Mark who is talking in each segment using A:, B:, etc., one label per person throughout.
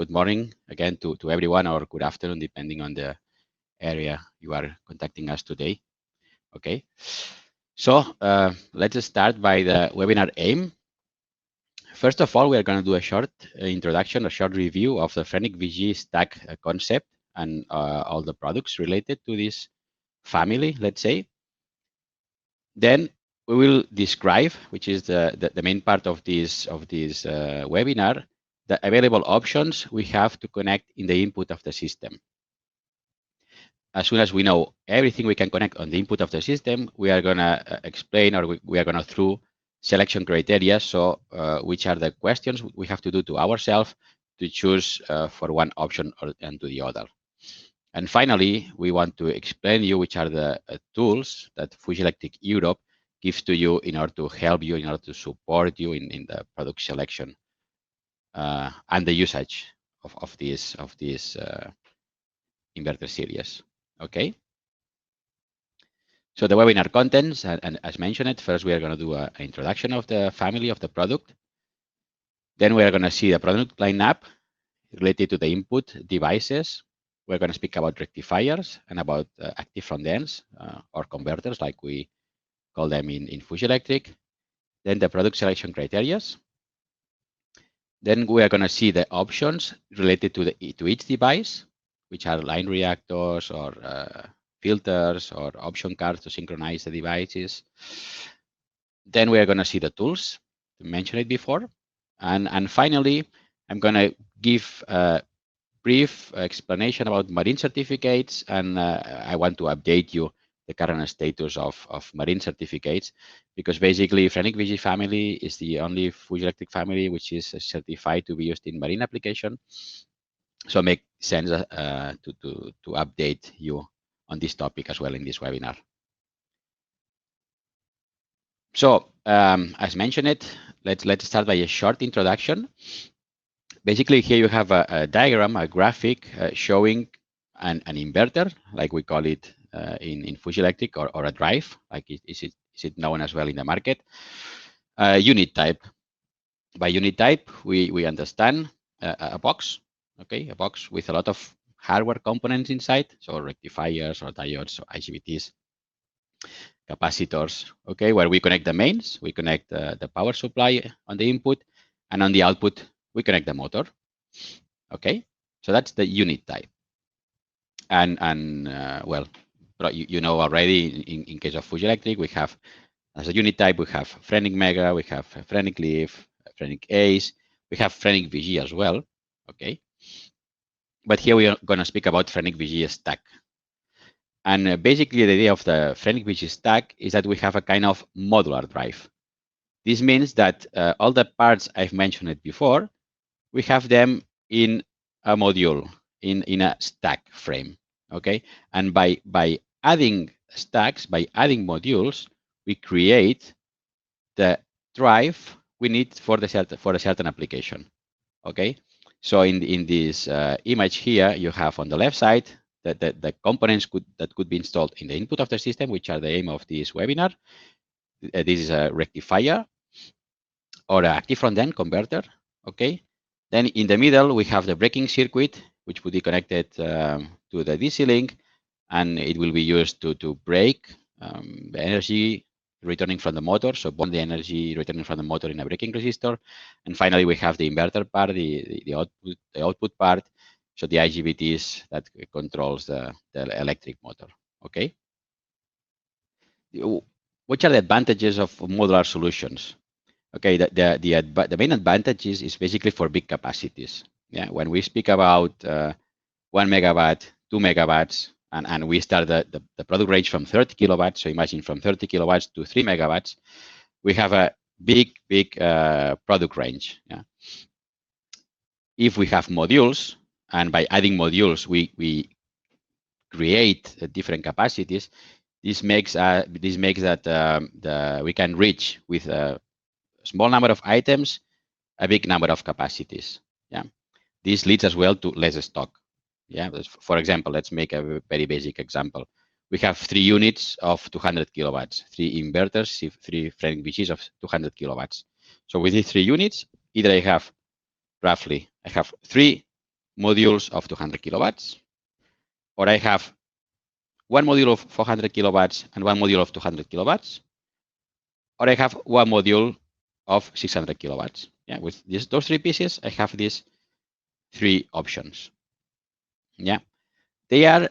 A: good morning again to everyone, or good afternoon, depending on the area you are contacting us today. Okay, so let's start by the webinar aim. First of all, we are going to do a short introduction, a short review of the FRENIC-VG stack concept and all the products related to this family, let's say. Then we will describe, which is the main part of this webinar, the available options we have to connect in the input of the system. As soon as we know everything we can connect on the input of the system, we are going to explain, or we are going to through selection criteria. So which are the questions we have to do to ourselves to choose for one option and to the other. And finally, we want to explain you which are the tools that Fuji Electric Europe gives to you in order to help you, in order to support you in the product selection and the usage of this inverter series. Okay. So the webinar contents, and as mentioned, first we are going to do an introduction of the family of the product. Then we are going to see the product lineup related to the input devices. We're going to speak about rectifiers and about active front ends or converters, like we call them in Fuji Electric. Then the product selection criteria. Then we are going to see the options related to each device, which are line reactors or filters or option cards to synchronize the devices. Then we are going to see the tools, to mention it before. And finally, I'm going to give a brief explanation about marine certificates, and I want to update you the current status of marine certificates, because basically FRENIC-VG family is the only Fuji Electric family which is certified to be used in marine application. So it makes sense to update you on this topic as well in this webinar. So as mentioned, let's start by a short introduction. Basically, here you have a diagram, a graphic showing an inverter, like we call it in Fuji Electric, or a drive, like is it known as well in the market. Unit type. By unit type, we understand a box, okay, a box with a lot of hardware components inside, so rectifiers or diodes or IGBTs, capacitors, okay, where we connect the mains, we connect the power supply on the input, and on the output, we connect the motor, okay? So that's the unit type. And well, you know already, in case of Fuji Electric, we have, as a unit type, we have FRENIC Mega, we have FRENIC Leaf, FRENIC Ace, we have FRENIC-VG as well, okay? But here we are going to speak about FRENIC-VG stack. And basically, the idea of the FRENIC-VG stack is that we have a kind of modular drive. This means that all the parts I've mentioned before, we have them in a module, in a stack frame, okay? And by adding stacks, by adding modules, we create the drive we need for a certain application, okay? So in this image here, you have on the left side the components that could be installed in the input of the system, which are the aim of this webinar. This is a rectifier or an active front end converter, okay? Then in the middle, we have the braking circuit, which would be connected to the DC link, and it will be used to brake the energy returning from the motor, so bond the energy returning from the motor in a braking resistor. And finally, we have the inverter part, the output part, so the IGBTs that controls the electric motor, okay? What are the advantages of modular solutions? Okay, the main advantage is basically for big capacities. Yeah, when we speak about 1 megawatt, 2 megawatts, and we start the product range from 30 kilowatts, so imagine from 30 kilowatts to 3 megawatts, we have a big product range. Yeah. If we have modules, and by adding modules, we create different capacities, this makes that we can reach with a small number of items a big number of capacities. Yeah, this leads as well to less stock. Yeah, for example, let's make a very basic example. We have 3 units of 200 kilowatts, 3 inverters, 3 FRENIC-VGs of 200 kilowatts. So with these 3 units, either I have 3 modules of 200 kilowatts, or I have one module of 400 kilowatts and one module of 200 kilowatts, or I have one module of 600 kilowatts. Yeah, with those three pieces, I have these three options. Yeah, they are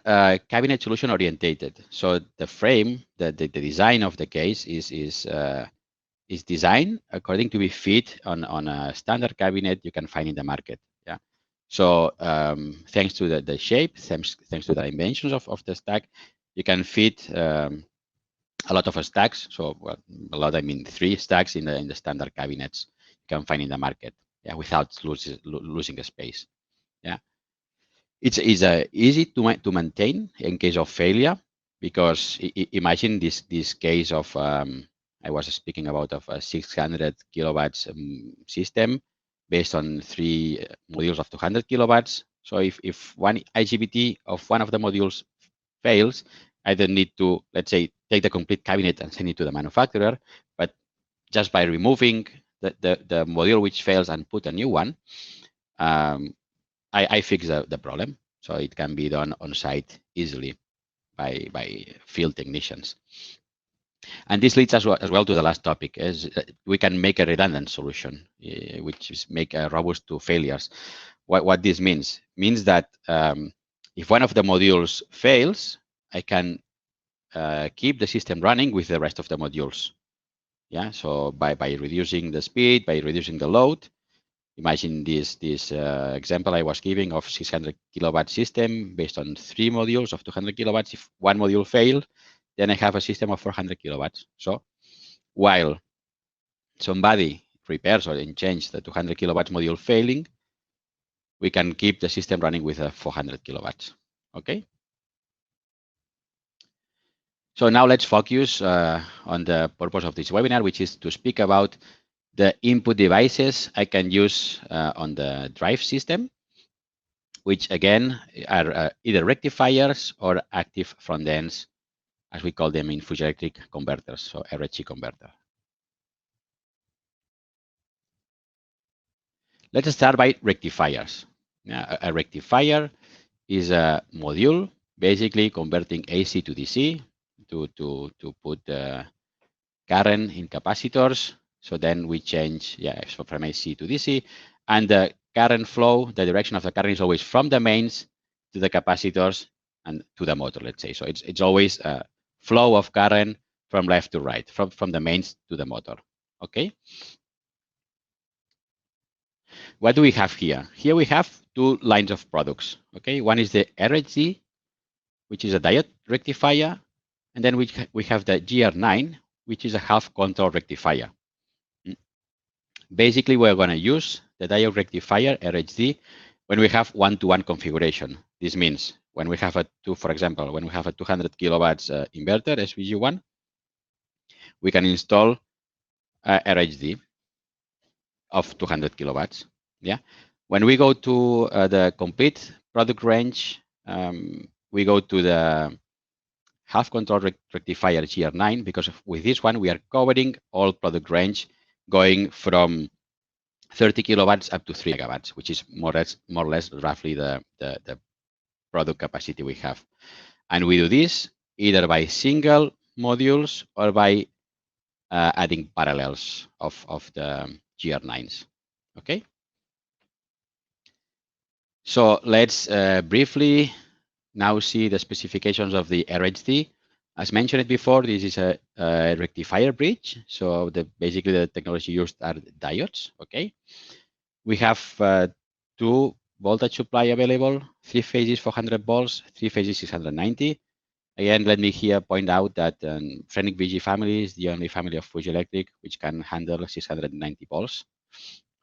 A: cabinet solution orientated. So the frame, the design of the case is designed according to be fit on a standard cabinet you can find in the market. Yeah. So thanks to the shape, thanks to the dimensions of the stack, you can fit a lot of stacks. So well, a lot, I mean 3 stacks in the standard cabinets you can find in the market. Yeah, without losing a space. Yeah, it's easy to maintain in case of failure, because imagine this case of I was speaking about of a 600 kilowatts system based on 3 modules of 200 kilowatts. So if one IGBT of one of the modules fails, I don't need to, let's say, take the complete cabinet and send it to the manufacturer, but just by removing the module which fails and put a new one, I fix the problem. So it can be done on site easily by field technicians. And this leads us as well to the last topic, is we can make a redundant solution, which is make robust to failures. What this means that if one of the modules fails, I can keep the system running with the rest of the modules. Yeah, so by reducing the speed, by reducing the load. Imagine this example I was giving of 600 kilowatt system based on 3 modules of 200 kilowatts. If one module failed, then I have a system of 400 kilowatts. So while somebody repairs or changes the 200 kilowatts module failing, we can keep the system running with 400 kilowatts. Okay. So now let's focus on the purpose of this webinar, which is to speak about the input devices I can use on the drive system, which again are either rectifiers or active front ends, as we call them in Fuji Electric converters, so RHC converter. Let's start by rectifiers. A rectifier is a module basically converting AC to DC to put the current in capacitors. So then we change, so from AC to DC, and the current flow, the direction of the current is always from the mains to the capacitors and to the motor, let's say. So it's always a flow of current from left to right, from the mains to the motor. Okay. What do we have here? Here we have 2 lines of products. Okay, one is the RHC, which is a diode rectifier, and then we have the GR9, which is a half control rectifier. Basically, we're going to use the diode rectifier RHD when we have one-to-one configuration. This means when we have for example, when we have a 200 kilowatts inverter SVG1, we can install a RHD of 200 kilowatts. Yeah. When we go to the complete product range, we go to the half control rectifier GR9, because with this one we are covering all product range, going from 30 kilowatts up to 3 megawatts, which is more or less roughly the product capacity we have. And we do this either by single modules or by adding parallels of the GR9s. Okay. So let's briefly now see the specifications of the RHD. As mentioned before, this is a rectifier bridge. So basically the technology used are diodes. Okay. We have 2 voltage supply available, 3 phases 400 volts, 3 phases 690. Again, let me here point out that FRENIC-VG family is the only family of Fuji Electric which can handle 690 volts.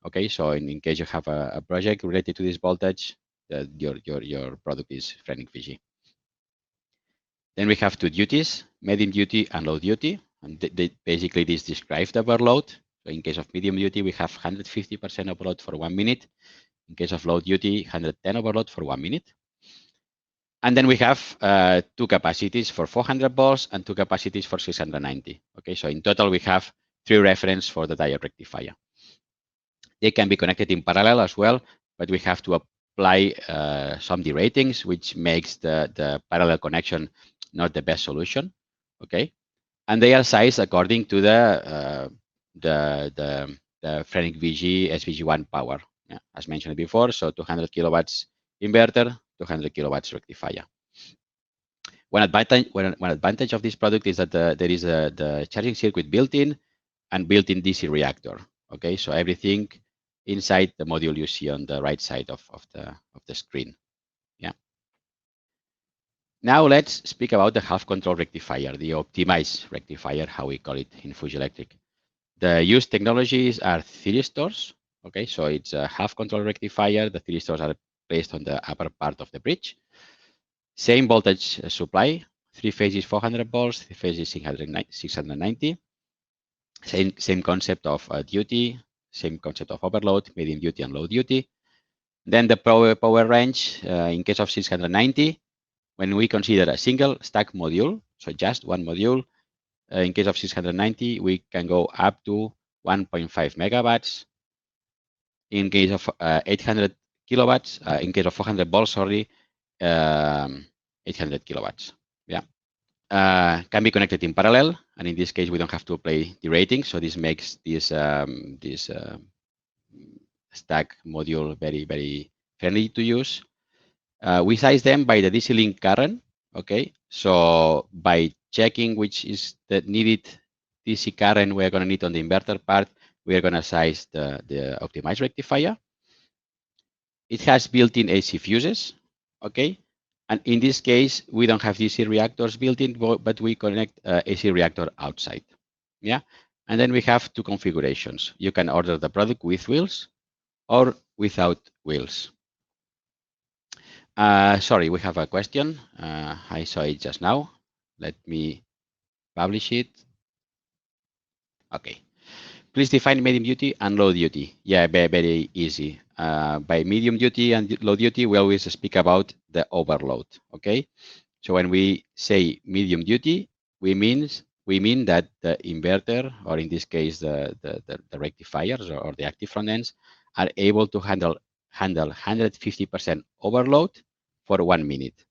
A: Okay, so in case you have a project related to this voltage, your product is FRENIC-VG. Then we have 2 duties, medium duty and low duty. And basically this describes the overload. So in case of medium duty, we have 150% overload for 1 minute. In case of low duty, 110 overload for 1 minute. And then we have 2 capacities for 400 volts and 2 capacities for 690. Okay, so in total we have 3 reference for the diode rectifier. They can be connected in parallel as well, but we have to apply some deratings, which makes the parallel connection not the best solution. Okay, and they are sized according to the FRENIC-VG SVG1 power, yeah, as mentioned before. So 200 kilowatts inverter, 200 kilowatts rectifier. One advantage of this product is that there is the charging circuit built in and built-in DC reactor. Okay, so everything inside the module you see on the right side of the screen. Yeah. Now let's speak about the half control rectifier, the optimized rectifier, how we call it in Fuji Electric. The used technologies are thyristors. Okay, so it's a half control rectifier. The thyristors are placed on the upper part of the bridge. Same voltage supply, 3 phases 400 volts, 3 phases 690. Same concept of duty, same concept of overload, medium duty and low duty. Then the power range, in case of 690, when we consider a single stack module, so just one module, in case of 690, we can go up to 1.5 megawatts. In case of 800 kilowatts, in case of 400 volts, sorry, 800 kilowatts. Yeah. Can be connected in parallel, and in this case, we don't have to apply derating. So this makes this stack module very, very friendly to use. We size them by the DC link current. Okay, so by checking which is the needed DC current we're going to need on the inverter part, we are going to size the optimized rectifier. It has built-in AC fuses. Okay, and in this case, we don't have DC reactors built in, but we connect AC reactor outside. Yeah, and then we have two configurations. You can order the product with wheels or without wheels. Sorry, we have a question. I saw it just now. Let me publish it. Okay. Please define medium duty and low duty. Yeah, very, very easy. By medium duty and low duty, we always speak about the overload. Okay. So when we say medium duty, we mean that the inverter, or in this case the rectifiers or the active front ends, are able to handle 150% overload for 1 minute.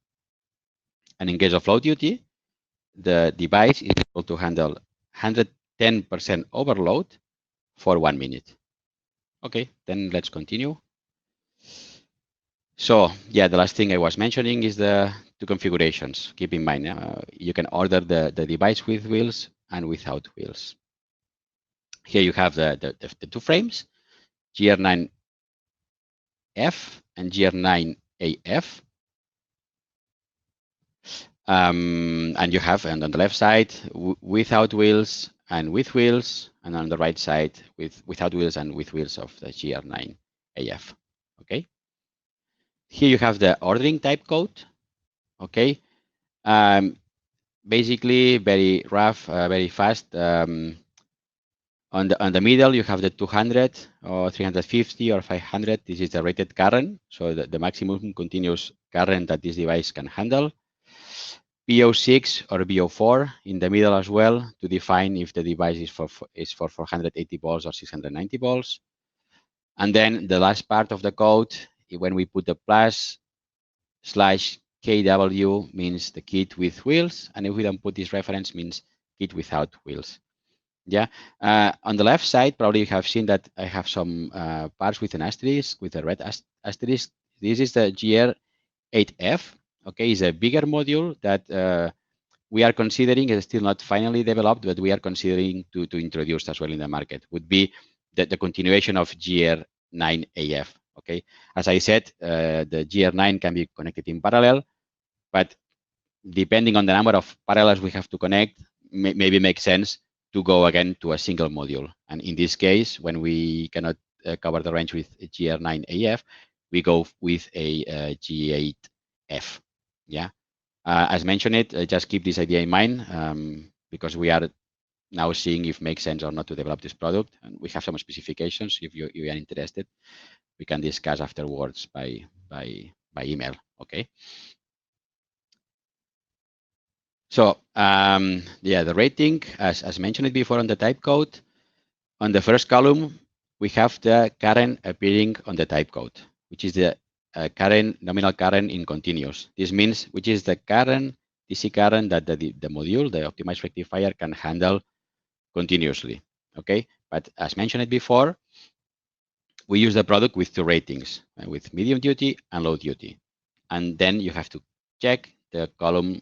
A: And in case of low duty, the device is able to handle 110% overload for 1 minute. Okay, then let's continue. So yeah, the last thing I was mentioning is the two configurations. Keep in mind, you can order the device with wheels and without wheels. Here you have the two frames, GR9F and GR9AF. And you have, and on the left side, without wheels and with wheels, and on the right side, without wheels and with wheels of the GR9AF. Okay. Here you have the ordering type code. Okay. Basically, very rough, very fast. On the middle, you have the 200 or 350 or 500. This is the rated current, so the maximum continuous current that this device can handle. BO6 or BO4 in the middle as well to define if the device is for 480 volts or 690 volts. And then the last part of the code, when we put the +/KW, means the kit with wheels, and if we don't put this reference, means kit without wheels. Yeah. On the left side, probably you have seen that I have some parts with an asterisk, with a red asterisk. This is the GR8F. Okay, it's a bigger module that we are considering. It's still not finally developed, but we are considering to introduce as well in the market. Would be the continuation of GR9AF. Okay, as I said, the GR9 can be connected in parallel, but depending on the number of parallels we have to connect, maybe makes sense to go again to a single module. And in this case, when we cannot cover the range with GR9AF, we go with a G8F. Yeah, as mentioned, just keep this idea in mind because we are now seeing if it makes sense or not to develop this product, and we have some specifications. If you are interested, we can discuss afterwards by email. Okay. So yeah, the rating, as mentioned before on the type code, on the first column we have the current appearing on the type code, which is the nominal current in continuous. This means which is the current, DC current that the module, the optimized rectifier, can handle continuously. Okay, but as mentioned before, we use the product with two ratings, with medium duty and low duty. And then you have to check the column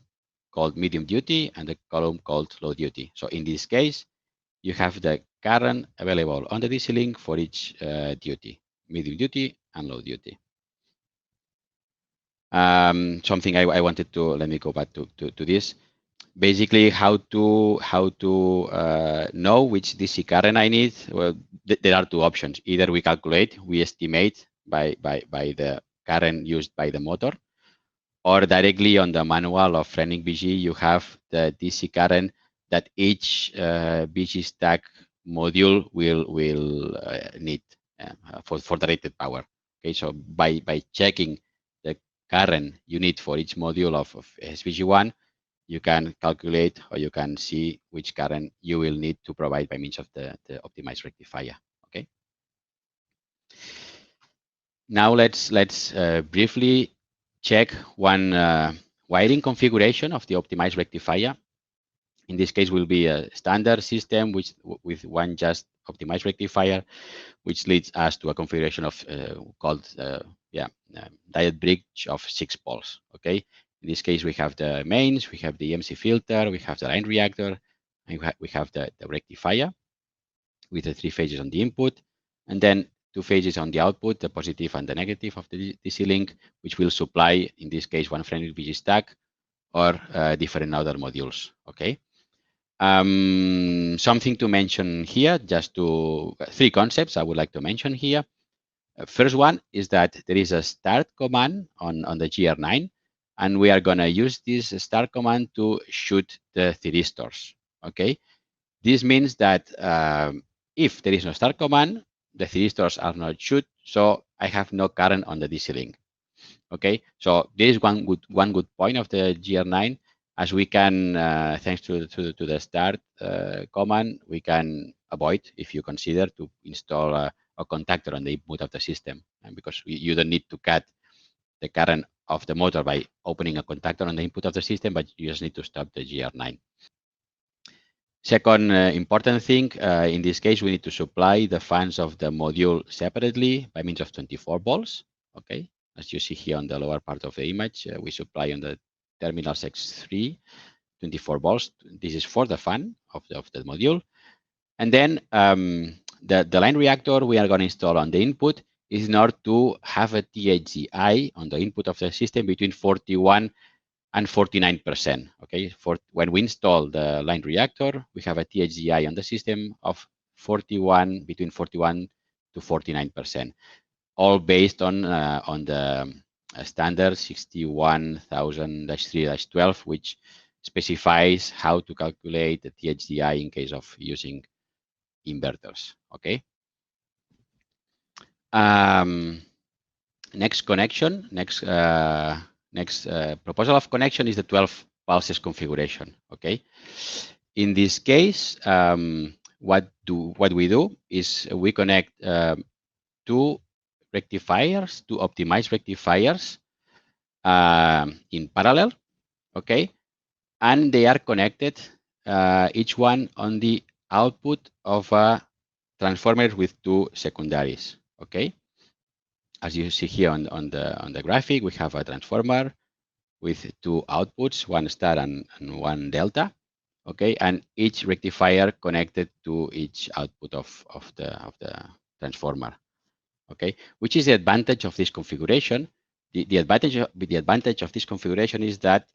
A: called medium duty and the column called low duty. So in this case, you have the current available on the DC link for each duty, medium duty and low duty. Something I wanted to, let me go back to this. Basically, how to know which DC current I need. Well, there are two options. Either we calculate, we estimate by the current used by the motor, or directly on the manual of FRENIC-VG, you have the DC current that each VG stack module will need for the rated power. Okay, so by checking the current you need for each module of SVG1, you can calculate or you can see which current you will need to provide by means of the optimized rectifier. Okay. Now let's briefly check one wiring configuration of the optimized rectifier. In this case, will be a standard system with one just optimized rectifier, which leads us to a configuration of called diode bridge of 6 poles. Okay. In this case, we have the mains, we have the MC filter, we have the line reactor, and we have the rectifier with the 3 phases on the input, and then 2 phases on the output, the positive and the negative of the DC link, which will supply, in this case, one FRENIC-VG stack or different other modules. Okay. Something to mention here, just 3 concepts I would like to mention here. First one is that there is a start command on the GR9, and we are going to use this start command to shoot the thyristors. Okay, this means that if there is no start command, the thyristors are not shoot, so I have no current on the DC link. Okay, so this is one good point of the GR9, as we can, thanks to the start command, we can avoid, if you consider, to install a contactor on the input of the system, and because you don't need to cut the current of the motor by opening a contactor on the input of the system, but you just need to stop the GR9. Second important thing, in this case, we need to supply the fans of the module separately by means of 24 volts. Okay, as you see here on the lower part of the image, we supply on the terminals X3 24 volts. This is for the fan of the module. And then the line reactor we are going to install on the input is in order to have a THZI on the input of the system between 41 and 49%. Okay, when we install the line reactor, we have a THZI on the system of between 41 to 49%, all based on the standard 61000-3-12, which specifies how to calculate the THZI in case of using inverters. Okay. Next connection, next proposal of connection is the 12 pulses configuration. Okay. In this case, what we do is we connect 2 rectifiers, 2 optimized rectifiers in parallel. Okay, and they are connected each one on the output of a transformer with 2 secondaries. Okay, as you see here on the graphic, we have a transformer with 2 outputs, 1 star and 1 delta. Okay, and each rectifier connected to each output of the transformer. Okay, which is the advantage of this configuration? The advantage of this configuration is that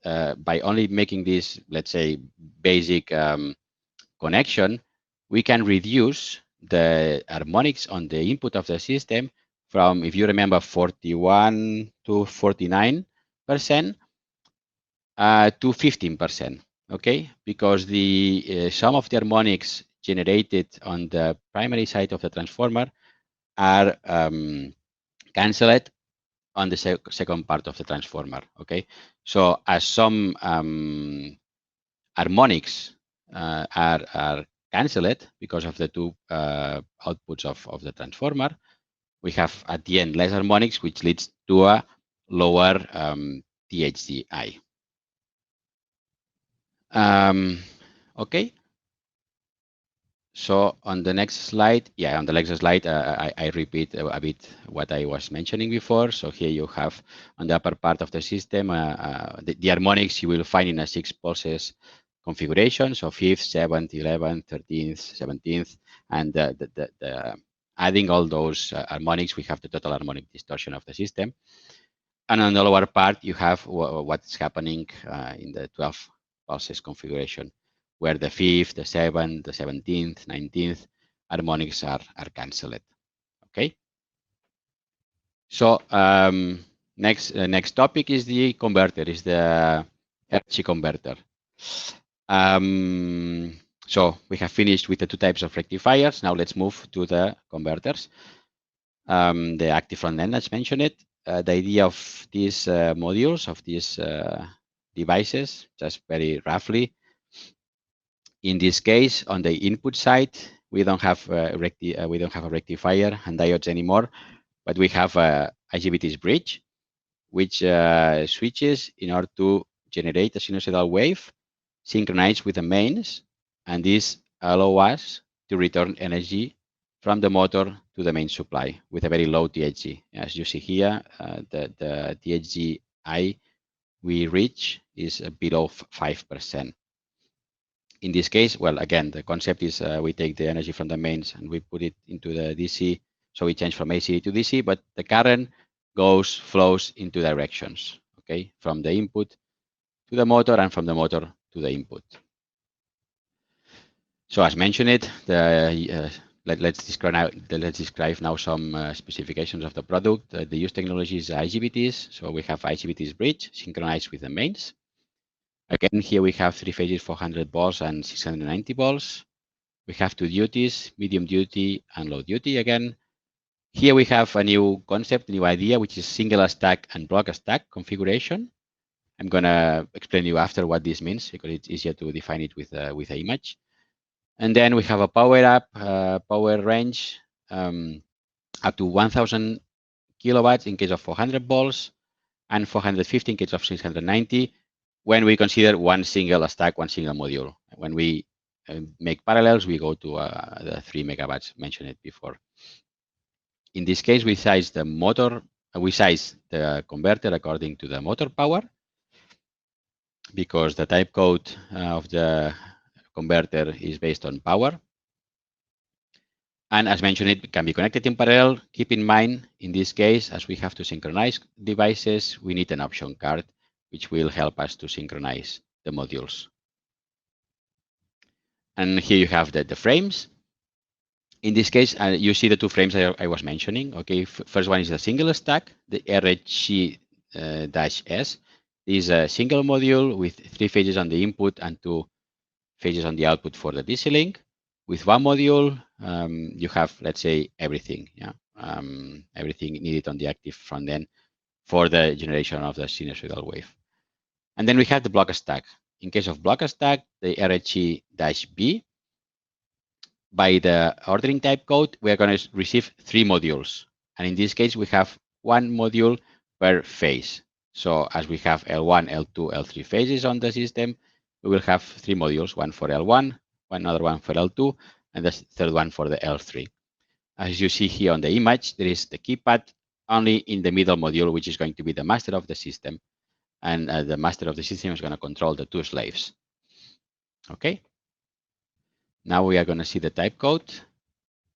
A: by only making this, let's say, basic connection, we can reduce the harmonics on the input of the system from, if you remember, 41 to 49% to 15%. Okay, because the sum of the harmonics generated on the primary side of the transformer are cancelled on the second part of the transformer. Okay, so as some harmonics are cancelled because of the 2 outputs of the transformer, we have at the end less harmonics, which leads to a lower THGI. Okay. So on the next slide, on the next slide, I repeat a bit what I was mentioning before. So here you have on the upper part of the system, the harmonics you will find in a 6 pulses configuration. So 5th, 7th, 11th, 13th, 17th, and adding all those harmonics, we have the total harmonic distortion of the system. And on the lower part, you have what's happening in the 12 pulses configuration, where the 5th, the 7th, the 17th, 19th harmonics are cancelled. Okay. So next topic is the converter, is the RC converter. So we have finished with the 2 types of rectifiers. Now let's move to the converters. The active front end, as mentioned. The idea of these modules, of these devices, just very roughly. In this case, on the input side, we don't have a rectifier and diodes anymore, but we have a IGBTs bridge, which switches in order to generate a sinusoidal wave synchronized with the mains, and this allows us to return energy from the motor to the main supply with a very low THG. As you see here, the THGI we reach is below 5%. In this case, well, again, the concept is we take the energy from the mains and we put it into the DC. So we change from AC to DC, but the current flows in 2 directions, okay, from the input to the motor and from the motor to the input. So as mentioned, let's describe now some specifications of the product. The used technology is IGBTs. So we have IGBTs bridge synchronized with the mains. Again, here we have 3 phases, 400 volts and 690 volts. We have 2 duties, medium duty and low duty again. Here we have a new concept, new idea, which is single stack and block stack configuration. I'm going to explain you after what this means because it's easier to define it with an image. And then we have a power range up to 1000 kilowatts in case of 400 volts and 450 in case of 690 when we consider one single stack, one single module. When we make parallels, we go to the 3 megawatts mentioned before. In this case, we size the motor, we size the converter according to the motor power because the type code of the converter is based on power. And as mentioned, it can be connected in parallel. Keep in mind, in this case, as we have to synchronize devices, we need an option card, which will help us to synchronize the modules. And here you have the frames. In this case, you see the 2 frames I was mentioning. Okay, first one is a single stack, the RHC-S. This is a single module with 3 phases on the input and 2 phases on the output for the DC link. With one module, you have, let's say, everything. Everything needed on the active front end for the generation of the sinusoidal wave. And then we have the block stack. In case of block stack, the RHC-B, by the ordering type code, we are going to receive 3 modules. And in this case, we have 1 module per phase. So as we have L1, L2, L3 phases on the system, we will have 3 modules, one for L1, another one for L2, and the third one for the L3. As you see here on the image, there is the keypad only in the middle module, which is going to be the master of the system. And the master of the system is going to control the 2 slaves. Okay. Now we are going to see the type code.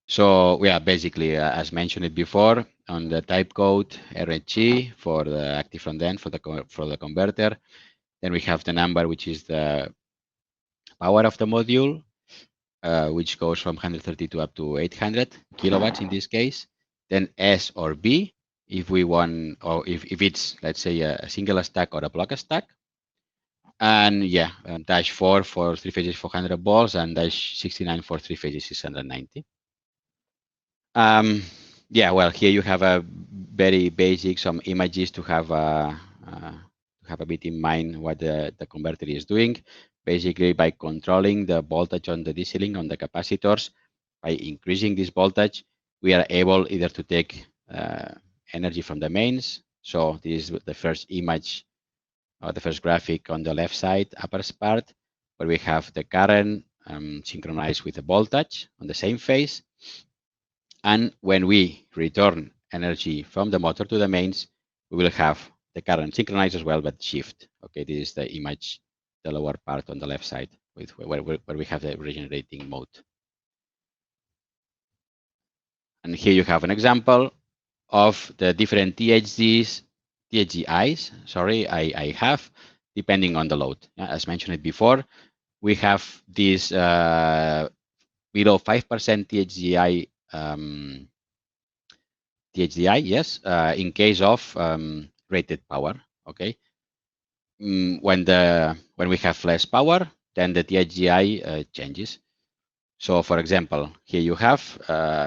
A: So we are basically, as mentioned before, on the type code RHG for the active front end for the converter. Then we have the number, which is the power of the module, which goes from 132 up to 800 kilowatts in this case. Then S or B, if we want, or if it's, let's say, a single stack or a block stack. And -4 for 3 phases 400 volts and -69 for 3 phases 690. Well, here you have a very basic, some images to have a bit in mind what the converter is doing. Basically, by controlling the voltage on the DC link on the capacitors, by increasing this voltage, we are able either to take energy from the mains. So this is the first image or the first graphic on the left side, upper part, where we have the current synchronized with the voltage on the same phase. And when we return energy from the motor to the mains, we will have the current synchronized as well, but shift. Okay, this is the image, the lower part on the left side, with where we have the regenerating mode. And here you have an example of the different THGIs, I have, depending on the load. As mentioned before, we have this below 5% THGI, yes, in case of rated power. Okay, when we have less power, then the THGI changes. So, for example, here you have,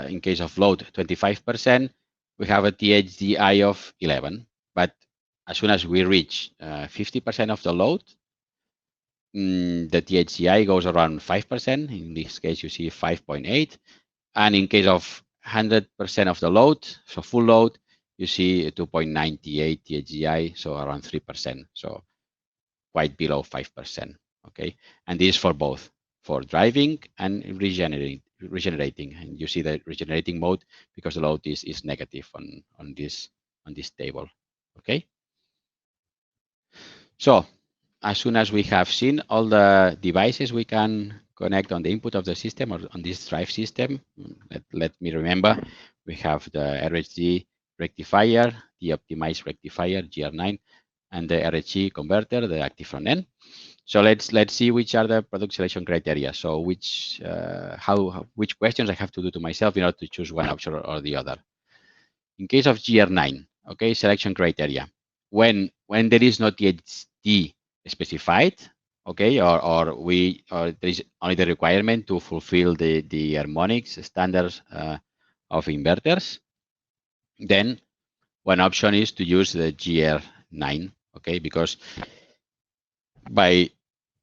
A: in case of load 25%, we have a THGI of 11. But as soon as we reach 50% of the load, the THGI goes around 5%. In this case, you see 5.8. And in case of 100% of the load, so full load, you see 2.98 THGI, so around 3%. So quite below 5%. Okay, and this is for both, for driving and regenerating. And you see the regenerating mode because the load is negative on this table. Okay. So as soon as we have seen all the devices we can connect on the input of the system or on this drive system, let me remember, we have the RHD rectifier, the optimized rectifier GR9, and the RHG converter, the active front end. So let's see which are the product selection criteria. So which questions I have to do to myself in order to choose one option or the other. In case of GR9, okay, selection criteria. When there is not yet THD specified, okay, or there is only the requirement to fulfill the harmonics standards of inverters, then one option is to use the GR9, okay, because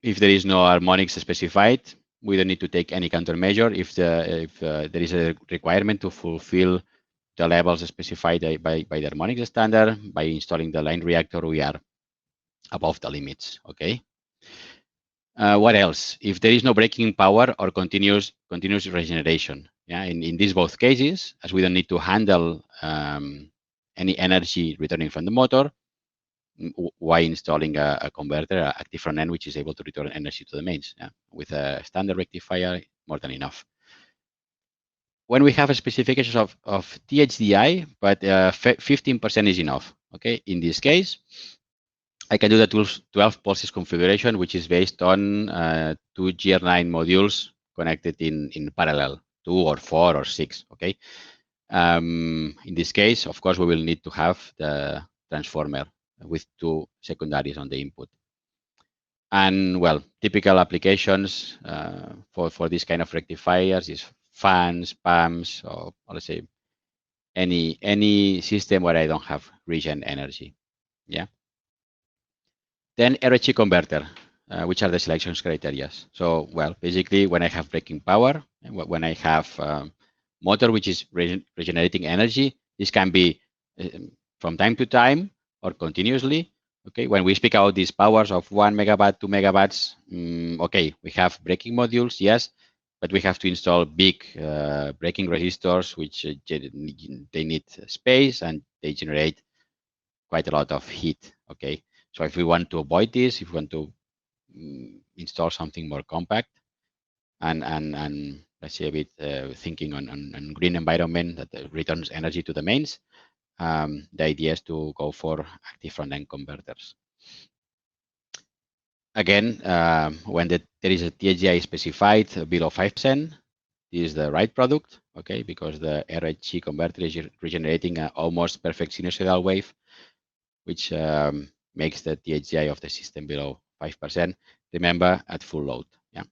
A: if there is no harmonics specified, we don't need to take any countermeasure. If there is a requirement to fulfill the levels specified by the harmonics standard, by installing the line reactor, we are above the limits. Okay. What else? If there is no breaking power or continuous regeneration, yeah. In these both cases, as we don't need to handle any energy returning from the motor, why installing a converter, an active front end, which is able to return energy to the mains? Yeah? With a standard rectifier, more than enough. When we have a specifications of THDI, but 15% is enough. Okay, in this case, I can do the 12 pulses configuration, which is based on 2 GR9 modules connected in parallel, 2 or 4 or 6. Okay. In this case, of course, we will need to have the transformer with 2 secondaries on the input. And well, typical applications for this kind of rectifiers is fans, pumps, or let's say any system where I don't have regen energy. Yeah. Then RHG converter, which are the selection criteria. So well, basically when I have breaking power, when I have motor which is regenerating energy, this can be from time to time or continuously. Okay, when we speak about these powers of 1 megawatt, 2 megawatts, okay, we have braking modules, yes, but we have to install big braking resistors, which they need space and they generate quite a lot of heat. Okay, so if we want to avoid this, if we want to install something more compact and let's say a bit thinking on green environment that returns energy to the mains, the idea is to go for active front-end converters. Again, when there is a THGI specified below 5%, this is the right product, okay, because the RHG converter is regenerating an almost perfect sinusoidal wave, which makes the THGI of the system below 5%. Remember, at full load. Yeah.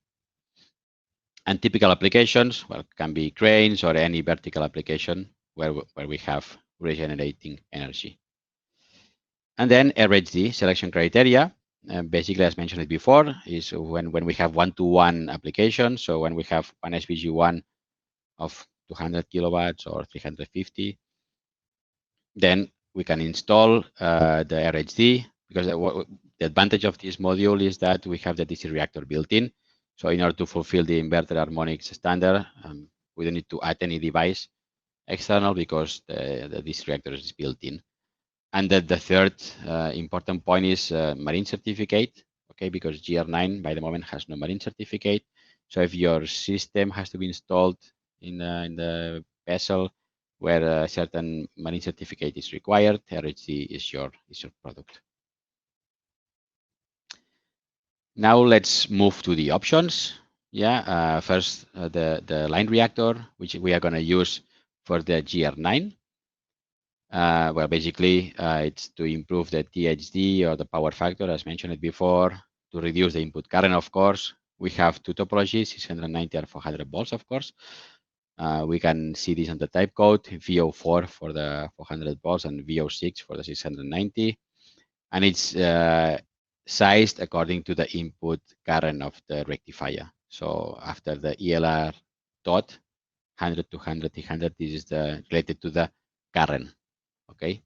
A: And typical applications, well, can be cranes or any vertical application where we have regenerating energy. And then RHD selection criteria, basically as mentioned before, is when we have one-to-one application. So when we have one SVG1 of 200 kilowatts or 350, then we can install the RHD, because the advantage of this module is that we have the DC reactor built in. So in order to fulfill the inverter harmonics standard, we don't need to add any device external because the DC reactor is built in. And the third important point is marine certificate, okay, because GR9 by the moment has no marine certificate. So if your system has to be installed in the vessel where a certain marine certificate is required, RHD is your product. Now let's move to the options. Yeah, first the line reactor, which we are going to use for the GR9. Well, basically, it's to improve the THD or the power factor, as mentioned before, to reduce the input current, of course. We have two topologies, 690 and 400 volts, of course. We can see this on the type code, VO4 for the 400 volts and VO6 for the 690. And it's sized according to the input current of the rectifier. So after the ELR dot, 100, 200, 300, this is related to the current. Okay.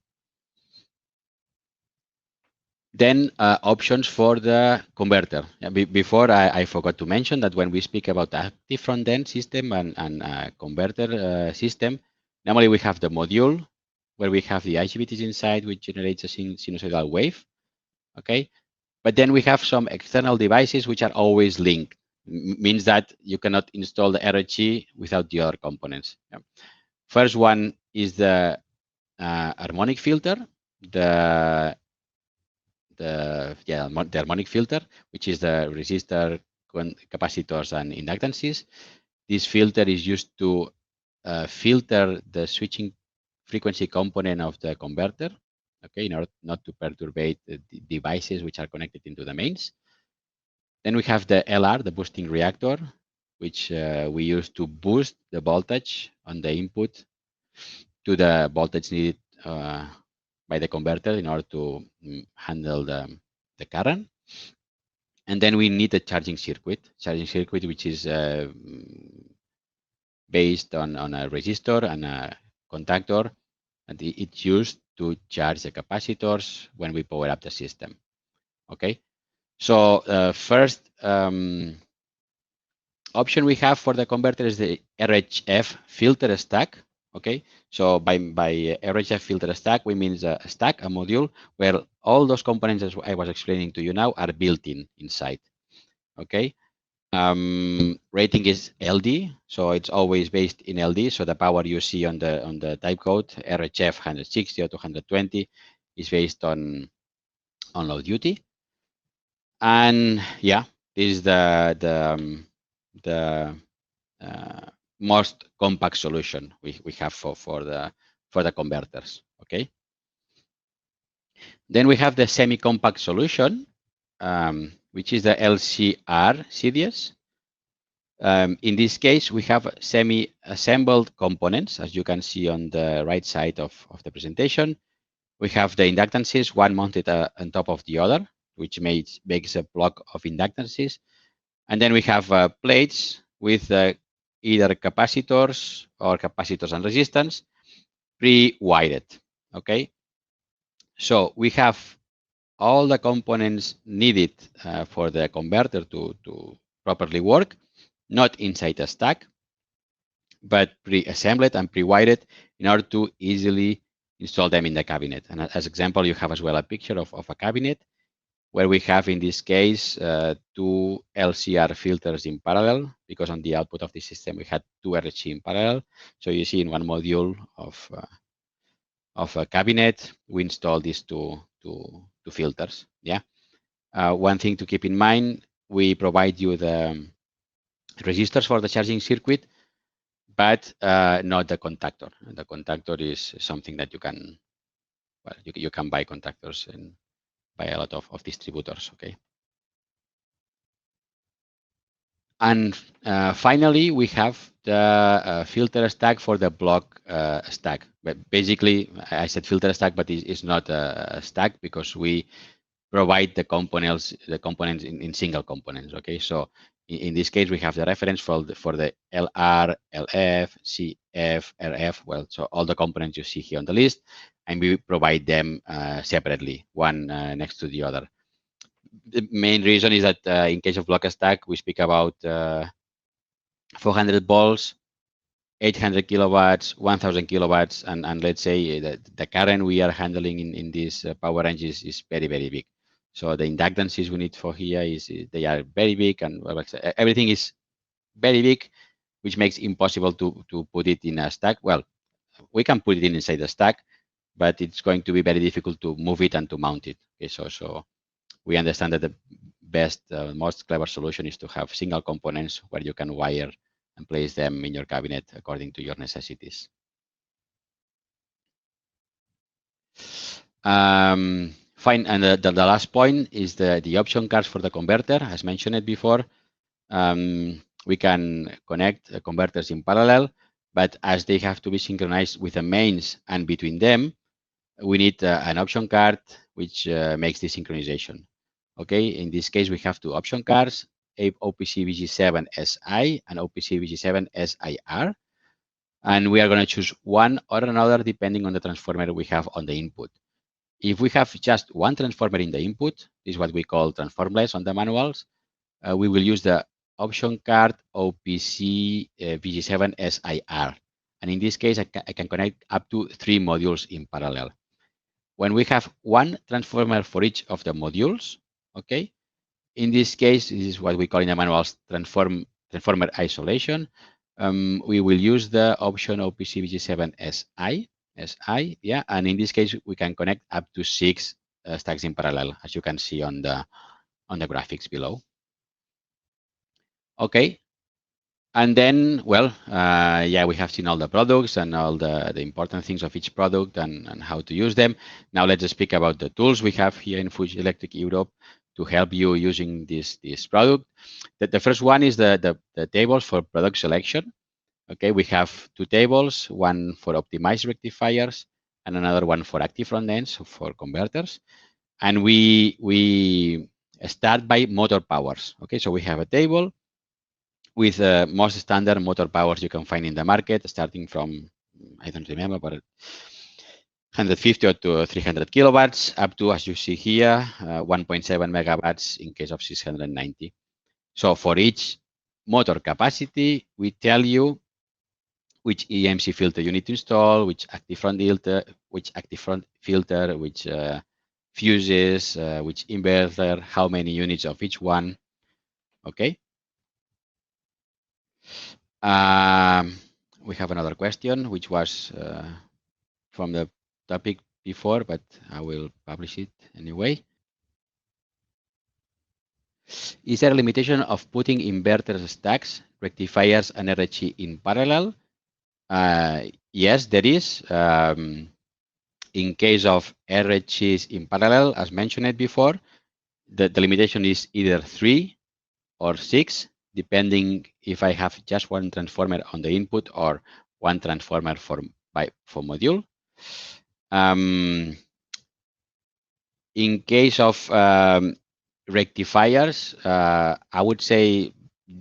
A: Then options for the converter. Before I forgot to mention that when we speak about active front-end system and converter system, normally we have the module where we have the IGBTs inside, which generates a sinusoidal wave. Okay. But then we have some external devices which are always linked. Means that you cannot install the RHG without the other components. Yeah. First one is the harmonic filter, the harmonic filter, which is the resistor, capacitors, and inductances. This filter is used to filter the switching frequency component of the converter, okay, in order not to perturbate the devices which are connected into the mains. Then we have the LR, the boosting reactor, which we use to boost the voltage on the input to the voltage needed by the converter in order to handle the current. And then we need a charging circuit, which is based on a resistor and a contactor, and it's used to charge the capacitors when we power up the system. Okay, so first option we have for the converter is the RHF filter stack. Okay, so by RHF filter stack, we mean a stack, a module where all those components as I was explaining to you now are built inside. Okay, rating is LD, so it's always based in LD. So the power you see on the type code RHF 160 or 220 is based on low duty. And yeah, this is the most compact solution we have for the converters. Okay. Then we have the semi-compact solution, which is the LCR series. In this case, we have semi-assembled components, as you can see on the right side of the presentation. We have the inductances, one mounted on top of the other, which makes a block of inductances. And then we have plates with either capacitors and resistance pre-wired. Okay. So we have all the components needed for the converter to properly work, not inside a stack, but pre-assembled and pre-wired in order to easily install them in the cabinet. And as example, you have as well a picture of a cabinet where we have, in this case, two LCR filters in parallel, because on the output of the system, we had two RHG in parallel. So you see in one module of a cabinet, we install these two filters. Yeah. One thing to keep in mind, we provide you the resistors for the charging circuit, but not the contactor. The contactor is something that you can, well, you can buy contactors and by a lot of distributors. Okay. And finally, we have the filter stack for the block stack. But basically, I said filter stack, but it's not a stack because we provide the components in single components. Okay, so In this case, we have the reference for the LR, LF, CF, RF. Well, so all the components you see here on the list, and we provide them separately, one next to the other. The main reason is that in case of block stack, we speak about 400 volts, 800 kilowatts, 1000 kilowatts, and let's say that the current we are handling in this power range is very, very big. So the inductances we need for here they are very big, and well, everything is very big, which makes it impossible to put it in a stack. Well, we can put it inside the stack, but it's going to be very difficult to move it and to mount it. Okay, so we understand that the best, most clever solution is to have single components where you can wire and place them in your cabinet according to your necessities. Fine, and the last point is the option cards for the converter. As mentioned before, we can connect converters in parallel, but as they have to be synchronized with the mains and between them, we need an option card which makes the synchronization. Okay, in this case, we have two option cards, OPC-VG7SI and OPC-VG7SIR. And we are going to choose one or another depending on the transformer we have on the input. If we have just one transformer in the input, this is what we call transformless on the manuals, we will use the option card OPC-VG7SIR. And in this case, I can connect up to 3 modules in parallel. When we have one transformer for each of the modules, okay, in this case, this is what we call in the manuals transformer isolation. We will use the option OPC-VG7SI, yeah, and in this case, we can connect up to 6 stacks in parallel, as you can see on the graphics below. Okay, and then, well, yeah, we have seen all the products and all the important things of each product and how to use them. Now let's speak about the tools we have here in Fuji Electric Europe to help you using this product. The first one is the tables for product selection. Okay, we have 2 tables, one for optimized rectifiers and another one for active front ends for converters. And we start by motor powers. Okay, so we have a table with most standard motor powers you can find in the market, starting from, I don't remember, but 150 to 300 kilowatts, up to, as you see here, 1.7 megawatts in case of 690. So for each motor capacity, we tell you which EMC filter you need to install, which active front filter, which fuses, which inverter, how many units of each one. Okay. We have another question, which was from the topic before, but I will publish it anyway. Is there a limitation of putting inverter stacks, rectifiers, and RHE in parallel? Yes, there is. In case of RHEs in parallel, as mentioned before, the limitation is either 3 or 6, depending if I have just one transformer on the input or one transformer for module. In case of rectifiers, I would say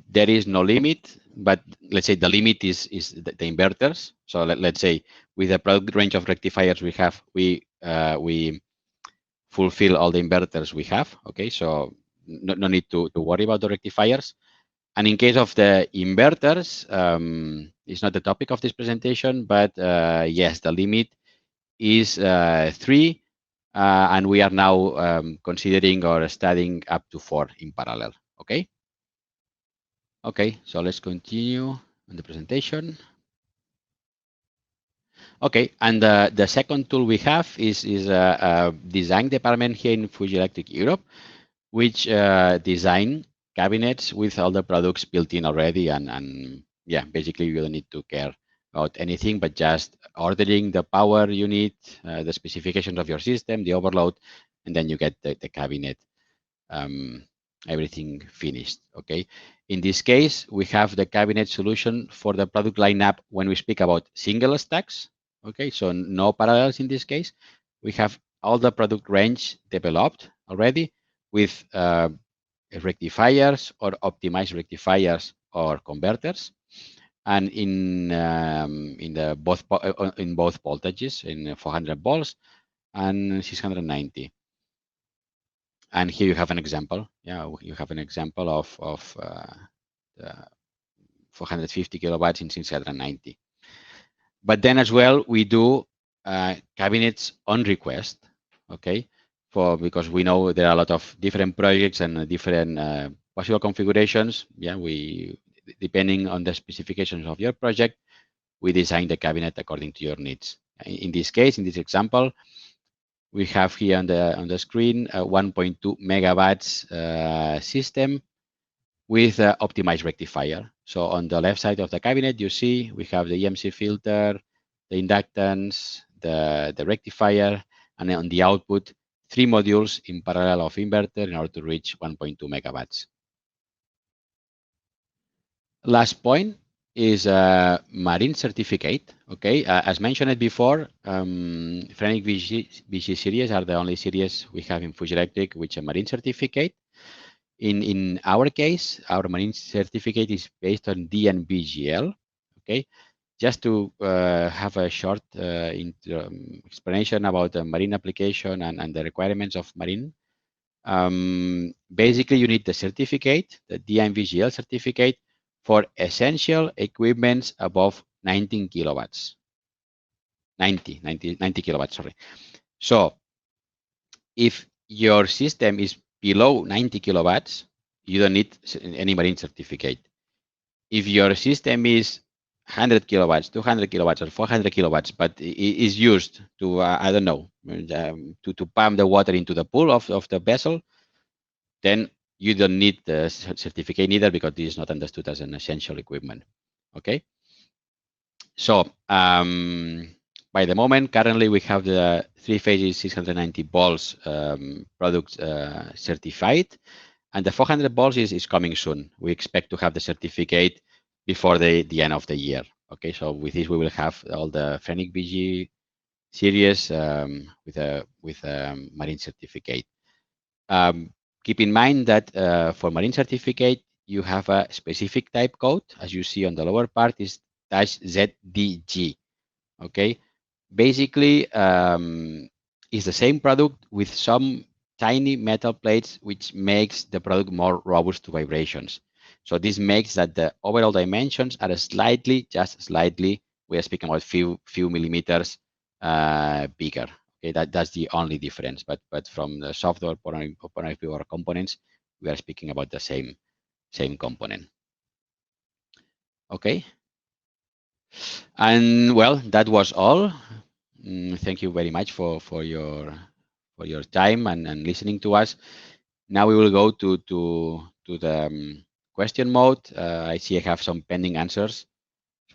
A: there is no limit, but let's say the limit is the inverters. So let's say with the product range of rectifiers we have, we fulfill all the inverters we have. Okay, so no need to worry about the rectifiers. And in case of the inverters, it's not the topic of this presentation, but yes, the limit is 3, and we are now considering or studying up to 4 in parallel. Okay. Okay, so let's continue on the presentation. Okay, and the second tool we have is a design department here in Fuji Electric Europe, which design cabinets with all the products built in already, and yeah, basically you don't need to care about anything but just ordering the power unit, the specifications of your system, the overload, and then you get the cabinet, everything finished. Okay, in this case we have the cabinet solution for the product lineup when we speak about single stacks. Okay, so no parallels in this case. We have all the product range developed already with rectifiers or optimized rectifiers or converters, and in both voltages, in 400 volts and 690. And here you have an example. Yeah, you have an example of the 450 kilowatts in 690. But then as well, we do cabinets on request, okay? Because we know there are a lot of different projects and different possible configurations. Yeah, depending on the specifications of your project, we design the cabinet according to your needs. In this case, in this example, we have here on the screen a 1.2 megawatts system with optimized rectifier. So on the left side of the cabinet, you see we have the EMC filter, the inductance, the rectifier, and on the output, 3 modules in parallel of inverter in order to reach 1.2 megawatts. Last point is marine certificate. Okay, as mentioned before, FRENIC-VG series are the only series we have in Fuji Electric which are marine certificate. In our case, our marine certificate is based on DNVGL. Okay, just to have a short explanation about the marine application and the requirements of marine. Basically, you need the certificate, the DNVGL certificate, for essential equipments above 19 kilowatts. 90 kilowatts, sorry. So if your system is below 90 kilowatts, you don't need any marine certificate. If your system is 100 kilowatts, 200 kilowatts, or 400 kilowatts, but is used to, I don't know, to pump the water into the pool of the vessel, then you don't need the certificate either, because this is not understood as an essential equipment. Okay. So by the moment, currently we have the 3-phase 690 volts product certified, and the 400 volts is coming soon. We expect to have the certificate before the end of the year. Okay, so with this we will have all the FRENIC-VG series with a marine certificate. Keep in mind that for marine certificate, you have a specific type code. As you see on the lower part is -ZDG. Okay, basically it's the same product with some tiny metal plates, which makes the product more robust to vibrations. So this makes that the overall dimensions are slightly, just slightly, we are speaking about few millimeters bigger. Okay, that's the only difference. But from the software point of view or components, we are speaking about the same component. Okay. And well, that was all. Thank you very much for your time and listening to us. Now we will go to the question mode. I see I have some pending answers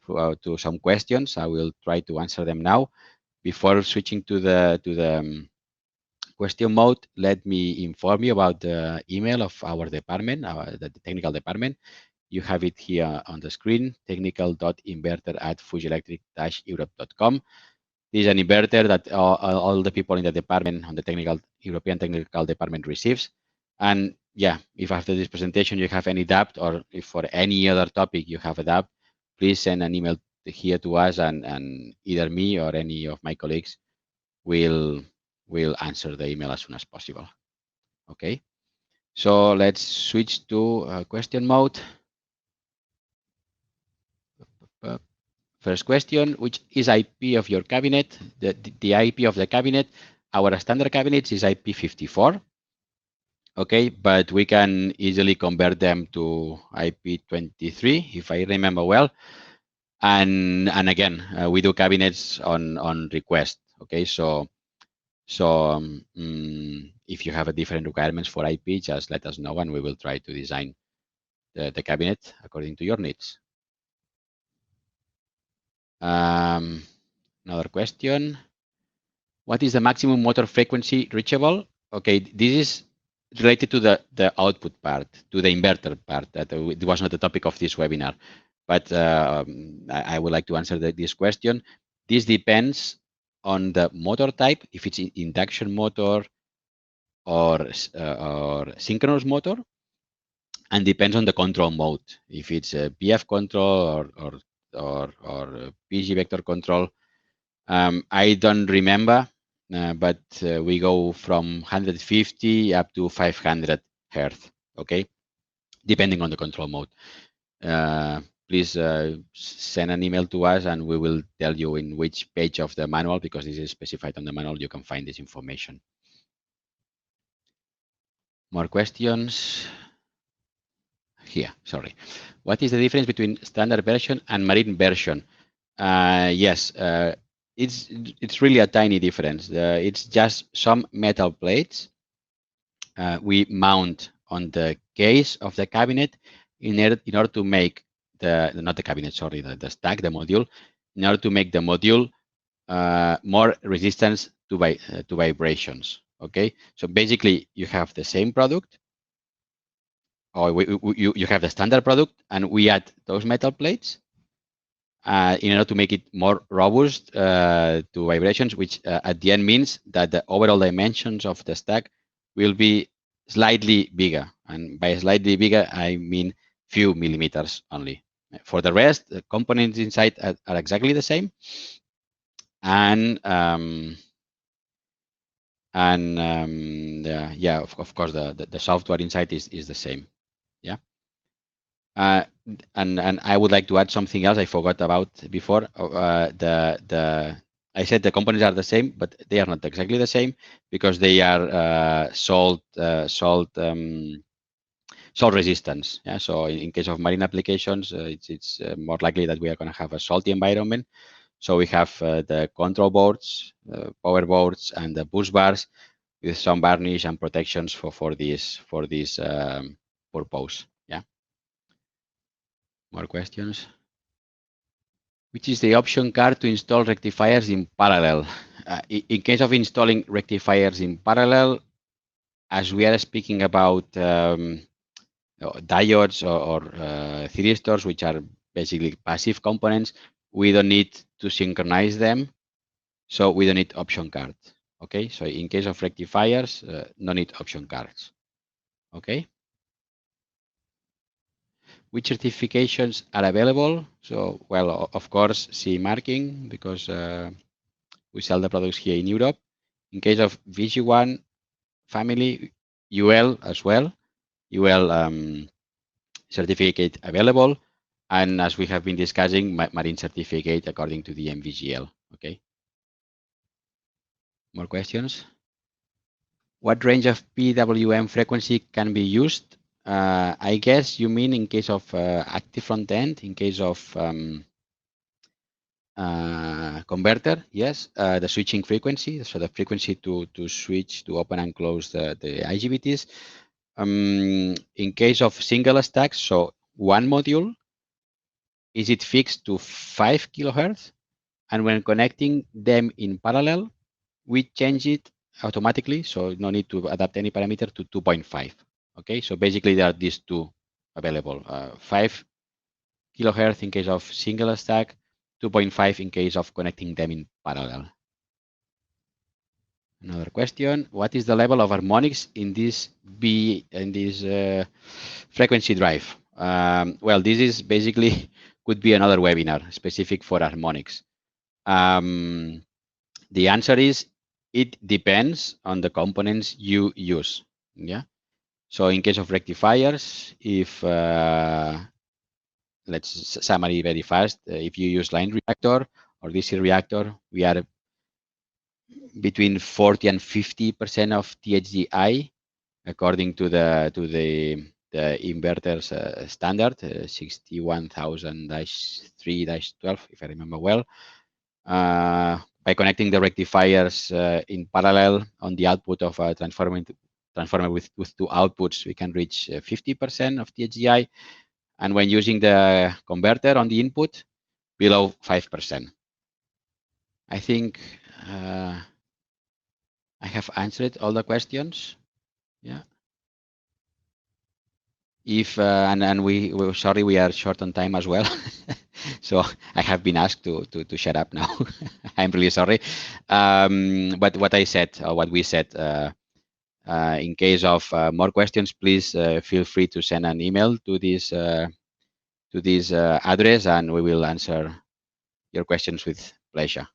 A: to some questions. I will try to answer them now. Before switching to the question mode, let me inform you about the email of our department, the technical department. You have it here on the screen, technical.inverter@fujielectric-europe.com. This is an inverter that all the people in the department, on the European technical department, receives. And yeah, if after this presentation you have any doubt, or if for any other topic you have a doubt, please send an email here to us, and either me or any of my colleagues will answer the email as soon as possible. Okay, so let's switch to question mode. First question: which is IP of your cabinet? The IP of the cabinet, our standard cabinets is IP54. Okay, but we can easily convert them to IP23 if I remember well. And again, we do cabinets on request. Okay, so if you have a different requirements for IP, just let us know and we will try to design the cabinet according to your needs. Another question: what is the maximum motor frequency reachable? Okay, this is related to the output part, to the inverter part. That it was not the topic of this webinar, but I would like to answer this question. This depends on the motor type, if it's induction motor or synchronous motor. and depends on the control mode. If it's a PF control or PG vector control, I don't remember, but we go from 150 up to 500 Hertz. Okay, depending on the control mode. Please send an email to us and we will tell you in which page of the manual, because this is specified on the manual, you can find this information. More questions? Here, sorry. What is the difference between standard version and marine version? Yes, it's really a tiny difference. It's just some metal plates we mount on the case of the cabinet in order to make not the cabinet, sorry, the stack, the module, in order to make the module more resistance to vibrations. Okay, so basically you have the same product, or you have the standard product, and we add those metal plates in order to make it more robust to vibrations, which at the end means that the overall dimensions of the stack will be slightly bigger. And by slightly bigger, I mean few millimeters only. For the rest, the components inside are exactly the same. And yeah, of course, the software inside is the same. Yeah. And I would like to add something else I forgot about before. I said the components are the same, but they are not exactly the same because they are salt resistance. Yeah. So in case of marine applications, it's more likely that we are going to have a salty environment. So we have the control boards, power boards, and the bus bars with some varnish and protections for this purpose. Yeah. More questions? Which is the option card to install rectifiers in parallel? In case of installing rectifiers in parallel, as we are speaking about diodes or thyristors, which are basically passive components, we don't need to synchronize them, so we don't need option cards. Okay, so in case of rectifiers, no need option cards. Okay. Which certifications are available? So, well, of course, CE marking, because we sell the products here in Europe. In case of VG1 family, UL as well, UL certificate available. And as we have been discussing, marine certificate according to the MVGL. Okay. More questions? What range of PWM frequency can be used? I guess you mean in case of active front end, in case of converter, yes, the switching frequency, so the frequency to switch, to open and close the IGBTs. In case of single stacks, so one module, is it fixed to 5 kilohertz? And when connecting them in parallel, we change it automatically, so no need to adapt any parameter to 2.5. Okay, so basically there are these two available, 5 kilohertz in case of single stack, 2.5 in case of connecting them in parallel. Another question: what is the level of harmonics in this frequency drive? Well, this is basically could be another webinar specific for harmonics. The answer is it depends on the components you use. Yeah. So in case of rectifiers, if let's summary very fast. If you use line reactor or DC reactor, we are between 40 and 50% of THDI, according to the inverters standard 61000-3-12, if I remember well. By connecting the rectifiers in parallel on the output of a transformer with two outputs, we can reach 50% of THDI. And when using the converter on the input, below 5%. I think I have answered all the questions. Yeah. If and we're sorry, we are short on time as well. So I have been asked to shut up now. I'm really sorry. But what I said, or what we said, In case of more questions, please feel free to send an email to this address, and we will answer your questions with pleasure.